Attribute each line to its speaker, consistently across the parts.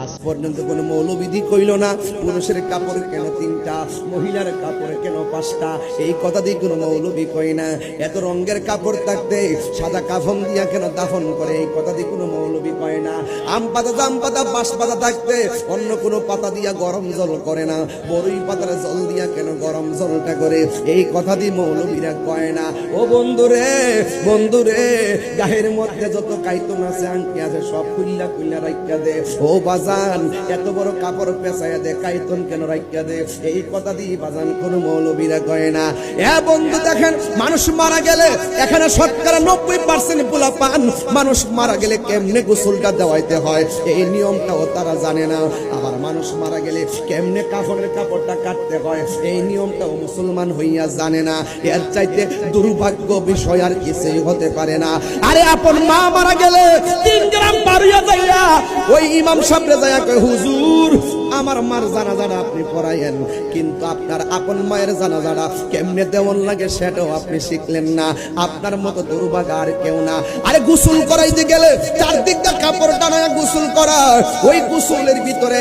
Speaker 1: আজ পর্যন্ত কোনো মৌলবিধি কইল না পুরুষের কাপড় কেন 3টা, মহিলার কাপড় কেন 5টা, এই কথা দিয়ে কোনো মৌলবি কই না। এত রঙের কাপড় থাকতে সাদা কাফন দিয়া কেন দাফন করে, এই কথা দিয়ে কোনো মৌলবি কয় না। আম পাতা, জাম পাতা, বাঁশ পাতা থাকতে অন্য কোনো পাতা দিয়া গরম জল করে না, বড়ই পাতার জল দিয়া কেন গরম জলটা করে, এই কথা দিয়ে মৌলবিরা কয় না। ও বন্ধুরে, বন্ধুরে, গায়ের মধ্যে যত কাইতন আছে, আংটি আছে, সব খুইল্লা খুইল্লা রাইখা দে। ও বাজান, এত বড় কাপড় পেঁচাইয়া দে, কাইতন কেন রাইখা দে, এই কথা দিয়ে বাজান কোন মৌলবীরা কয় না। এ বন্ধু দেখেন, মানুষ মারা গেলে এখানে শতকরা 90% পোলা পান, মানুষ মারা গেলে কেমনে গোসলটা দেওয়াইতে হয় এই নিয়মটাও তারা জানে না। আবার মানুষ মারা গেলে কেমনে কাফনের কাপড়টা কাটতে হয় এই নিয়মটাও মুসলমান হইয়া জানে না। এর চাইতে দুর্ভাগ্য বিষয় আর কিছুই হতে পারে না। আরে আপন মা মারা গেলে 3 গ্রাম পারিয়া যাইয়া ওই ইমাম সাহেবরে যাইয়া কয়, হুজুর আমার মার জানাজাটা আপনি পড়াইয়েন, কিন্তু আপনার আপন মায়ের জানাজাটা কেমনে দেওয়ান লাগে সেটাও আপনি শিখলেন না। আপনার মতো দুর্ভাগা আর কেউ না। আরে গোসল করাইতে গেলে চারদিকটা কাপড় টানায় গোসল করা, ওই গোসলের ভিতরে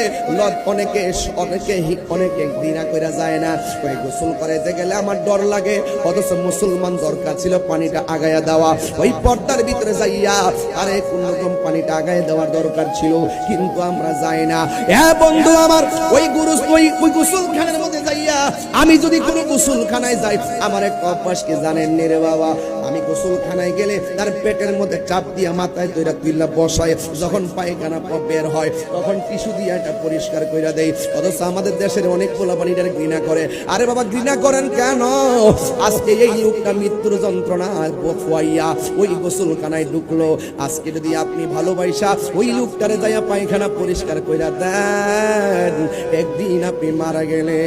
Speaker 1: অনেকে অনেকে অনেকে ঘৃণা করে যায় না। ওই গোসল করাইতে গেলে আমার ডর লাগে, অথচ মুসলমান দরকার ছিল পানিটা আগায়া দেওয়া, ওই পর্দার ভিতরে যাইয়া আরে কোন রকম পানিটা আগায় দেওয়ার দরকার ছিল, কিন্তু আমরা যাই না। হ্যাঁ বন্ধু আমার, ওই গোসলখানার মধ্যে যাইয়া আমি যদি কোনো গোসলখানায় যাই, আমার একটা অভ্যাস কি জানেন রে বাবা, আমি গোসলখানায় গেলে তার পেটের মধ্যে চাপ দিয়া মাথায় তৈরা তুইলা বসায়, যখন পায়খানা বের হয় তখন টিস্যু দিয়ে এটা পরিষ্কার কইরা দেয়। অথচ আমাদের দেশের অনেক পোলাপানিটার ঘৃণা করে। আরে বাবা, ঘৃণা করেন কেন? আজকে এই লোকটা মৃত্যুর যন্ত্রণা খুয়াইয়া ওই গোসলখানায় ঢুকলো, আজকে যদি আপনি ভালোবাসা ওই লোকটারে যাইয়া পায়খানা পরিষ্কার কইরা দেন, একদিন আপনি মারা গেলে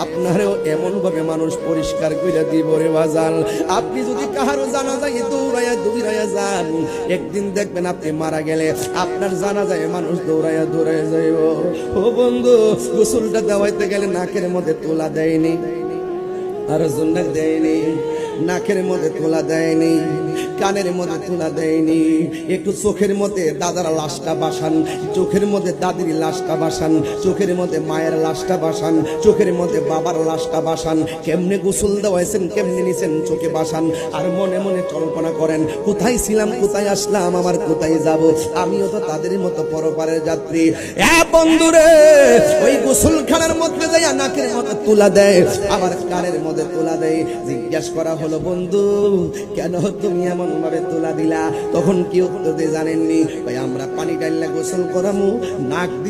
Speaker 1: আপনারও এমন ভাবে মানুষ পরিষ্কার কইরা দিব রে বাজান। আপনি যদি কাহারও জানাজায় দৌড়াইয়া যান, একদিন দেখবেন আপনি মারা গেলে আপনার জানাজায় মানুষ দৌড়াইয়া যাইব। ও বন্ধু, গোসলটা দেওয়াইতে গেলে নাকের মধ্যে তোলা দেয়নি, আর জন্নাক দেয়নি, নাকের মধ্যে তোলা দেয়নি, কানের মধ্যে তোলা দেয়নি, একটু চোখের মধ্যে দাদার লাশটা বাসান, চোখের মধ্যে দাদির লাশটা বাসান, চোখের মধ্যে মায়ের লাশটা বাসান, চোখের মধ্যে বাবার লাশটা বাসান। কেমনে গোসল দেওয়াইছেন, কেমনে নিছেন চোখে বাসান, আর মনে মনে কল্পনা করেন কোথায় ছিলাম, কোথায় আসলাম, আমার কোথায় যাব, আমিও তো তাদের মতো পরপারের যাত্রী। বন্ধুরে, ওই গোসলখানার মধ্যে যাইয়া নাকের মধ্যে তোলা দেয়, আবার কানের মধ্যে তোলা দেয়। জিজ্ঞাসা করা হলো, বন্ধু কেন তুমি এমন ভাবে তোলা দিলা? তখন কি উত্তর দিয়ে জানেননি? ভাই আমরা পানি ডাইলা গোসল করামু, নাক দিয়ে